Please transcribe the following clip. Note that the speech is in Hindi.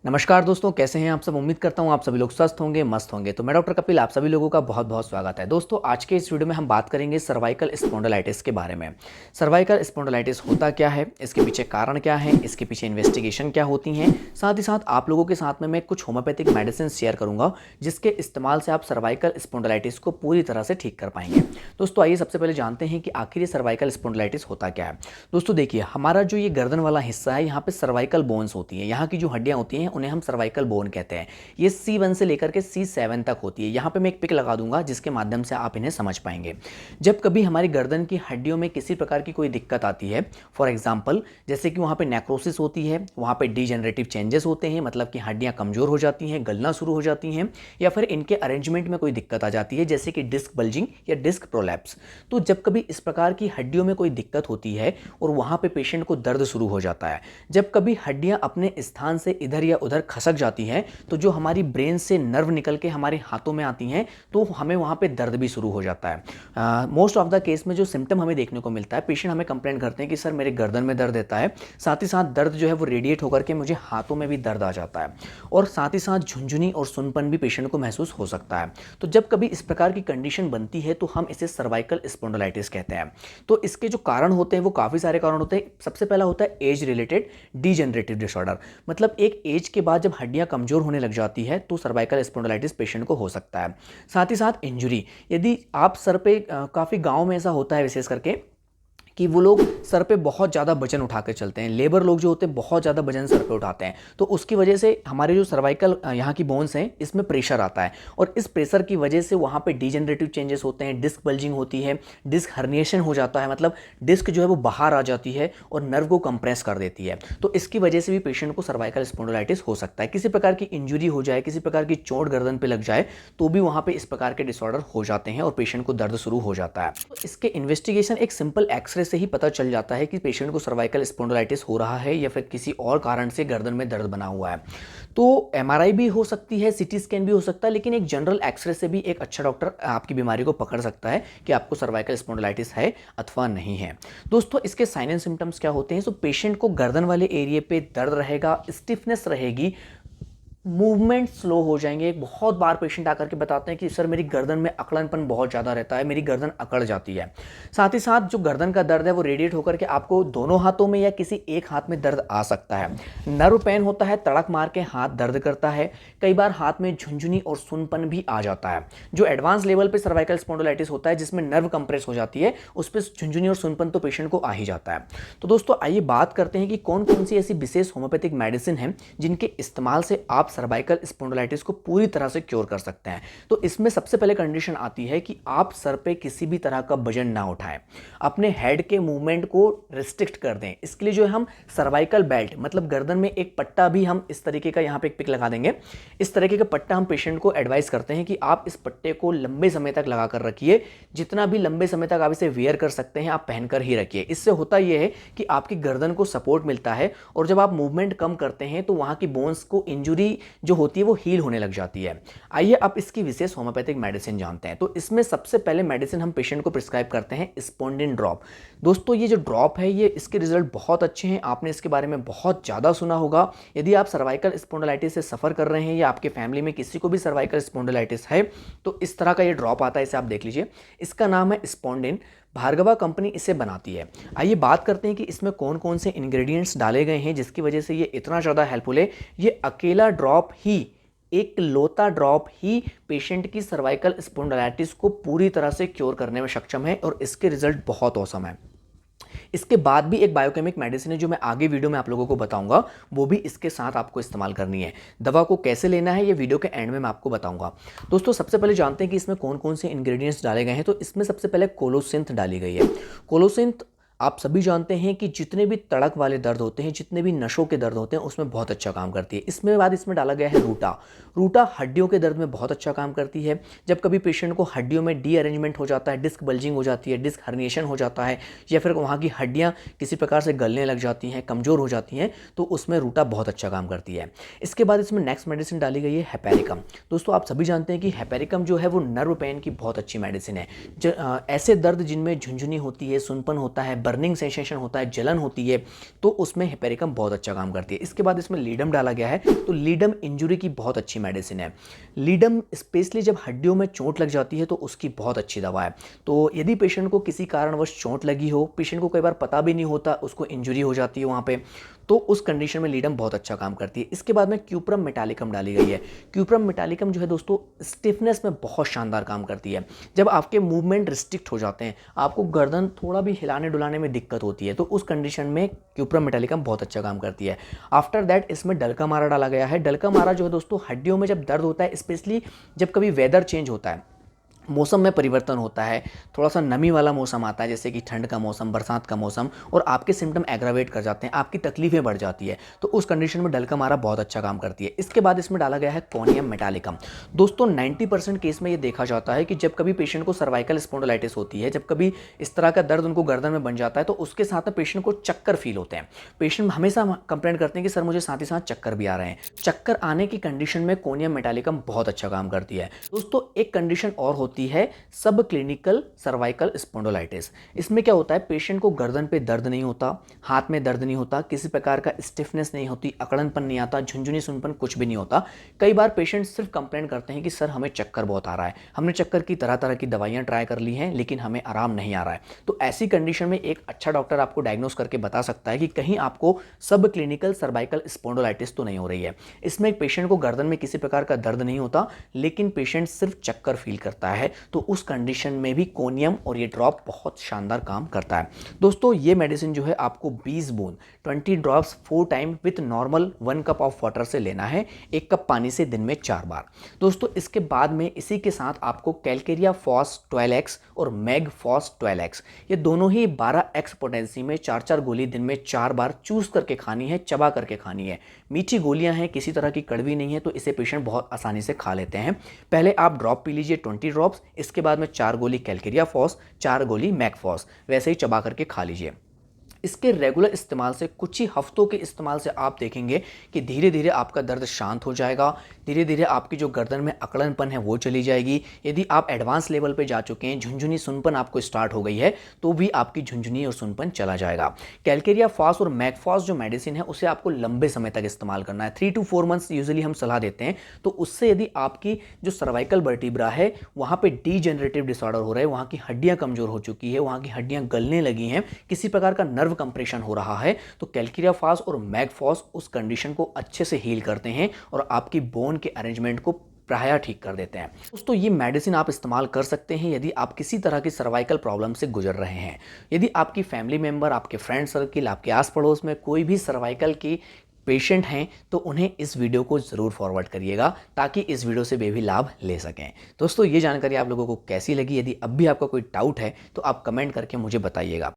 नमस्कार दोस्तों, कैसे हैं आप सब। उम्मीद करता हूं आप सभी लोग स्वस्थ होंगे, मस्त होंगे। तो मैं डॉक्टर कपिल आप सभी लोगों का बहुत बहुत स्वागत है। दोस्तों, आज के इस वीडियो में हम बात करेंगे सर्वाइकल स्पॉन्डिलाइटिस के बारे में। सर्वाइकल स्पॉन्डिलाइटिस होता क्या है, इसके पीछे कारण क्या है, इसके पीछे इन्वेस्टिगेशन क्या होती हैं। साथ ही साथ आप लोगों के साथ में मैं कुछ होम्योपैथिक मेडिसिन शेयर करूंगा जिसके इस्तेमाल से आप सर्वाइकल स्पॉन्डिलाइटिस को पूरी तरह से ठीक कर पाएंगे। दोस्तों, आइए सबसे पहले जानते हैं कि आखिर ये सर्वाइकल स्पॉन्डिलाइटिस होता क्या है। दोस्तों देखिए, हमारा जो ये गर्दन वाला हिस्सा है, यहाँ पे सर्वाइकल बोन्स होती हैं। यहाँ की जो हड्डियाँ होती हैं उन्हें हम सर्वाइकल बोन कहते हैं। ये C1 से लेकर के C7 तक होती है। यहाँ पे मैं एक पिक लगा दूंगा जिसके माध्यम से आप इन्हें समझ पाएंगे। जब कभी हमारी गर्दन की हड्डियों में किसी प्रकार की कोई दिक्कत आती है, फॉर एग्जांपल जैसे कि वहाँ पे नेक्रोसिस होती है, वहाँ पे डीजेनरेटिव चेंजेस होते हैं, मतलब कि हड्डियाँ कमजोर हो जाती हैं, गलना शुरू हो जाती हैं, या फिर इनके अरेंजमेंट में कोई दिक्कत आ जाती है जैसे कि डिस्क बल्जिंग या डिस्क प्रोलैप्स। तो जब कभी इस प्रकार की हड्डियों में कोई दिक्कत होती है और वहाँ पे पेशेंट को दर्द शुरू हो जाता है, जब कभी हड्डियाँ अपने स्थान से इधर या उधर खसक जाती हैं, तो जो हमारी ब्रेन से नर्व निकल के हमारे हाथों में आती हैं, तो हमें वहाँ पे दर्द भी शुरू हो जाता है। मोस्ट ऑफ द केस में जो सिम्टम हमें देखने को मिलता है, पेशेंट हमें कंप्लेंट करते हैं कि सर मेरे गर्दन में दर्द रहता है, साथ ही साथ दर्द जो है वो रेडिएट होकर के मुझे हाथों में भी दर्द आ जाता है, और साथ ही साथ झुंझुनी और सुनपन भी पेशेंट को महसूस हो सकता है। तो जब कभी इस प्रकार की कंडीशन बनती है तो हम इसे सर्वाइकल स्पॉन्डिलाइटिस कहते हैं। तो इसके जो कारण होते हैं वो काफ़ी सारे कारण होते हैं। सबसे पहला होता है एज रिलेटेड डीजेनरेटिव डिसऑर्डर, मतलब एक एज के बाद जब हड्डियां कमजोर होने लग जाती है तो सर्वाइकल स्पॉन्डिलाइटिस पेशेंट को हो सकता है। साथ ही साथ इंजरी, यदि आप सर पे काफ़ी गांव में ऐसा होता है विशेष करके कि वो लोग सर पे बहुत ज़्यादा वजन उठा कर चलते हैं, लेबर लोग जो होते हैं बहुत ज़्यादा वजन सर पे उठाते हैं, तो उसकी वजह से हमारे जो सर्वाइकल यहाँ की बोन्स हैं इसमें प्रेशर आता है, और इस प्रेशर की वजह से वहाँ पे डीजेनरेटिव चेंजेस होते हैं, डिस्क बल्जिंग होती है, डिस्क हर्निएशन हो जाता है, मतलब डिस्क जो है वो बाहर आ जाती है और नर्व को कंप्रेस कर देती है। तो इसकी वजह से भी पेशेंट को सर्वाइकल स्पॉन्डिलाइटिस हो सकता है। किसी प्रकार की इंजरी हो जाए, किसी प्रकार की चोट गर्दन पर लग जाए, तो भी वहाँ पर इस प्रकार के डिसऑर्डर हो जाते हैं और पेशेंट को दर्द शुरू हो जाता है। तो इसके इन्वेस्टिगेशन एक सिंपल एक्सरे से ही पता चल जाता है कि पेशेंट को सर्वाइकल स्पॉन्डिलाइटिस हो रहा है या फिर किसी और कारण से गर्दन में दर्द बना हुआ है। तो एमआरआई भी हो सकती है, सीटी स्कैन भी हो सकता है, लेकिन एक जनरल एक्सरे से भी एक अच्छा डॉक्टर आपकी बीमारी को पकड़ सकता है कि आपको सर्वाइकल स्पॉन्डिलाइटिस है अथवा नहीं है। दोस्तों, इसके साइन एंड सिम्टम्स क्या होते हैं। तो पेशेंट को गर्दन वाले एरिया पे दर्द रहेगा, स्टिफनेस रहेगी, मूवमेंट स्लो हो जाएंगे। बहुत बार पेशेंट आकर के बताते हैं कि सर मेरी गर्दन में अकड़नपन बहुत ज़्यादा रहता है, मेरी गर्दन अकड़ जाती है। साथ ही साथ जो गर्दन का दर्द है वो रेडिएट होकर के आपको दोनों हाथों में या किसी एक हाथ में दर्द आ सकता है। नर्व पेन होता है, तड़क मार के हाथ दर्द करता है, कई बार हाथ में झुंझुनी और सुनपन भी आ जाता है। जो एडवांस लेवल पे सर्वाइकल स्पॉन्डिलाइटिस होता है जिसमें नर्व कंप्रेस हो जाती है, उस पर झुंझुनी और सुनपन तो पेशेंट को आ ही जाता है। तो दोस्तों, आइए बात करते हैं कि कौन कौन सी ऐसी विशेष होम्योपैथिक मेडिसिन हैं जिनके इस्तेमाल से आप सर्वाइकल स्पॉन्डिलाइटिस को पूरी तरह से क्योर कर सकते हैं। तो इसमें सबसे पहले कंडीशन आती है कि आप सर पे किसी भी तरह का वजन ना उठाएं, अपने हेड के मूवमेंट को रिस्ट्रिक्ट कर दें। इसके लिए जो है हम सर्वाइकल बेल्ट, मतलब गर्दन में एक पट्टा भी हम इस तरीके का, यहाँ पे एक पिक लगा देंगे, इस तरीके का पट्टा हम पेशेंट को एडवाइस करते हैं कि आप इस पट्टे को लंबे समय तक लगा कर रखिए। जितना भी लंबे समय तक आप इसे वेयर कर सकते हैं आप पहनकर ही रखिए। इससे होता यह है कि आपकी गर्दन को सपोर्ट मिलता है, और जब आप मूवमेंट कम करते हैं तो वहाँ की बोन्स को इंजुरी जो होती है वो हील होने लग जाती है। आइए अब इसकी विशेष होम्योपैथिक मेडिसिन जानते हैं। तो इसमें सबसे पहले मेडिसिन हम पेशेंट को प्रिस्क्राइब करते हैं स्पॉन्डिन ड्रॉप। दोस्तों, ये जो ड्रॉप है ये इसके रिजल्ट बहुत अच्छे हैं, आपने इसके बारे में बहुत ज़्यादा सुना होगा। यदि आप सर्वाइकल स्पॉन्डिलाइटिस से सफ़र कर रहे हैं या आपके फैमिली में किसी को भी सर्वाइकल स्पॉन्डिलाइटिस है, तो इस तरह का ये ड्रॉप आता है, इसे आप देख लीजिए। इसका नाम है स्पॉन्डिन, भार्गवा कंपनी इसे बनाती है। आइए बात करते हैं कि इसमें कौन कौन से इंग्रेडिएंट्स डाले गए हैं जिसकी वजह से ये इतना ज़्यादा हेल्पफुल है। ये अकेला ड्रॉप ही, एक लोता ड्रॉप ही पेशेंट की सर्वाइकल स्पॉन्डिलाइटिस को पूरी तरह से क्योर करने में सक्षम है, और इसके रिजल्ट बहुत औसम है। इसके बाद भी एक बायोकेमिक मेडिसिन है जो मैं आगे वीडियो में आप लोगों को बताऊंगा, वो भी इसके साथ आपको इस्तेमाल करनी है। दवा को कैसे लेना है ये वीडियो के एंड में मैं आपको बताऊंगा। दोस्तों, सबसे पहले जानते हैं कि इसमें कौन कौन से इंग्रेडिएंट्स डाले गए हैं। तो इसमें सबसे पहले कोलोसिंथ डाली गई है। कोलोसिंथ आप सभी जानते हैं कि जितने भी तड़क वाले दर्द होते हैं, जितने भी नशों के दर्द होते हैं, उसमें बहुत अच्छा काम करती है। इसमें बाद इसमें डाला गया है रूटा। रूटा हड्डियों के दर्द में बहुत अच्छा काम करती है। जब कभी पेशेंट को हड्डियों में डी-अरेंजमेंट हो जाता है, डिस्क बल्जिंग हो जाती है, डिस्क हर्निएशन हो जाता है, या फिर वहाँ की हड्डियाँ किसी प्रकार से गलने लग जाती हैं, कमज़ोर हो जाती हैं, तो उसमें रूटा बहुत अच्छा काम करती है। इसके बाद इसमें नेक्स्ट मेडिसिन डाली गई है हेपेरिकम। दोस्तों, आप सभी जानते हैं कि हेपेरिकम जो है वो नर्व पेन की बहुत अच्छी मेडिसिन है। ऐसे दर्द जिनमें झुंझुनी होती है, सुनपन होता है, बर्निंग सेंसेशन होता है, जलन होती है, तो उसमें हिपेरिकम बहुत अच्छा काम करती है। इसके बाद इसमें लीडम डाला गया है, तो लीडम इंजुरी की बहुत अच्छी मेडिसिन है। लीडम स्पेशली जब हड्डियों में चोट लग जाती है तो उसकी बहुत अच्छी दवा है। तो यदि पेशेंट को किसी कारणवश चोट लगी हो, पेशेंट को कई बार पता भी नहीं होता, उसको इंजुरी हो जाती है वहाँ पे, तो उस कंडीशन में लीडम बहुत अच्छा काम करती है। इसके बाद में क्यूप्रम मेटालिकम डाली गई है। क्यूप्रम मेटालिकम जो है दोस्तों स्टिफनेस में बहुत शानदार काम करती है। जब आपके मूवमेंट रिस्ट्रिक्ट हो जाते हैं, आपको गर्दन थोड़ा भी हिलाने डुलाने में दिक्कत होती है, तो उस कंडीशन में क्यूप्रम मेटालिकम बहुत अच्छा काम करती है। आफ्टर दैट इसमें डल्का मारा डाला गया है। डल्का मारा जो है दोस्तों हड्डियों में जब दर्द होता है, स्पेशली जब कभी वेदर चेंज होता है, मौसम में परिवर्तन होता है, थोड़ा सा नमी वाला मौसम आता है, जैसे कि ठंड का मौसम, बरसात का मौसम, और आपके सिम्टम एग्रावेट कर जाते हैं, आपकी तकलीफें बढ़ जाती है, तो उस कंडीशन में डल्का मारा बहुत अच्छा काम करती है। इसके बाद इसमें डाला गया है कोनियम मेटालिकम। दोस्तों 90% केस में ये देखा जाता है कि जब कभी पेशेंट को सर्वाइकल स्पॉन्डिलाइटिस होती है, जब कभी इस तरह का दर्द उनको गर्दन में बन जाता है, तो उसके साथ में पेशेंट को चक्कर फील होते हैं। पेशेंट हमेशा कंप्लेंट करते हैं कि सर मुझे साथ ही साथ चक्कर भी आ रहे हैं। चक्कर आने की कंडीशन में कोनियम मेटालिकम बहुत अच्छा काम करती है। दोस्तों एक कंडीशन और होती है सब क्लिनिकल सर्वाइकल स्पॉन्डिलाइटिस। इसमें क्या होता है, पेशेंट को गर्दन पे दर्द नहीं होता, हाथ में दर्द नहीं होता, किसी प्रकार का स्टिफनेस नहीं होती, अकड़नपन नहीं आता, झुनझुनी सुनपन कुछ भी नहीं होता। कई बार पेशेंट सिर्फ कंप्लेंट करते हैं कि सर हमें चक्कर बहुत आ रहा है, हमने चक्कर की तरह तरह की दवाइयां ट्राई कर ली हैं लेकिन हमें आराम नहीं आ रहा है। तो ऐसी कंडीशन में एक अच्छा डॉक्टर आपको डायग्नोस करके बता सकता है कि कहीं आपको सब क्लिनिकल सर्वाइकल स्पॉन्डिलाइटिस तो नहीं हो रही है। इसमें एक पेशेंट को गर्दन में किसी प्रकार का दर्द नहीं होता, लेकिन पेशेंट सिर्फ चक्कर फील करता है, तो उस कंडीशन में भी कोनियम और ये ड्रॉप बहुत शानदार काम करता है। दोस्तों ये मेडिसिन जो है आपको 20 बूंद 20 drops 4 time with normal 1 cup of water से लेना है, 1 कप पानी से दिन में 4 बार। दोस्तों इसके बाद में इसी के साथ आपको कैलकेरिया फॉस 12x और मैग फॉस 12x, ये दोनों ही 12x पोटेंसी में 4-4 गोली दिन में 4 बार चूस करके खानी है, चबा करके खानी है। मीठी गोलियां हैं, किसी तरह की कड़वी नहीं है, तो इसे पेशेंट बहुत आसानी से खा लेते हैं। पहले आप ड्रॉप पी लीजिए 20 ड्रॉप्स, इसके बाद में 4 गोली कैलकेरिया फॉस, 4 गोली मैगफॉस, वैसे ही चबा करके खा लीजिए। इसके रेगुलर इस्तेमाल से, कुछ ही हफ्तों के इस्तेमाल से आप देखेंगे कि धीरे धीरे आपका दर्द शांत हो जाएगा, धीरे धीरे आपकी जो गर्दन में अकड़नपन है वो चली जाएगी। यदि आप एडवांस लेवल पे जा चुके हैं, झुनझुनी सुनपन आपको स्टार्ट हो गई है, तो भी आपकी झुनझुनी और सुनपन चला जाएगा। कैलकेरिया फॉस और मैगफॉस जो मेडिसिन है उसे आपको लंबे समय तक इस्तेमाल करना है, 3 to 4 मंथ्स यूजुअली हम सलाह देते हैं। तो उससे यदि आपकी जो सर्वाइकल वर्टिब्रा है वहाँ पे डीजेनरेटिव डिसऑर्डर हो रहा है, वहाँ की हड्डियाँ कमजोर हो चुकी है, वहाँ की हड्डियाँ गलने लगी हैं, किसी प्रकार का नर्व कंप्रेशन हो रहा है, तो कैलकेरिया फॉस और मैगफॉस उस कंडीशन को अच्छे से हील करते हैं और आपकी बोन के अरेंजमेंट को प्रायः ठीक कर देते हैं। दोस्तों ये मेडिसिन आप इस्तेमाल कर सकते हैं यदि आप किसी तरह की सर्वाइकल प्रॉब्लम से गुजर रहे हैं। यदि आपकी फैमिली मेंबर, आपके फ्रेंड सर्किल, आपके आस पड़ोस में कोई भी सर्वाइकल की पेशेंट हैं, तो उन्हें इस वीडियो को ज़रूर फॉरवर्ड करिएगा ताकि इस वीडियो से वे भी लाभ ले सकें। दोस्तों ये जानकारी आप लोगों को कैसी लगी? यदि अब भी आपका कोई डाउट है तो आप कमेंट करके मुझे बताइएगा।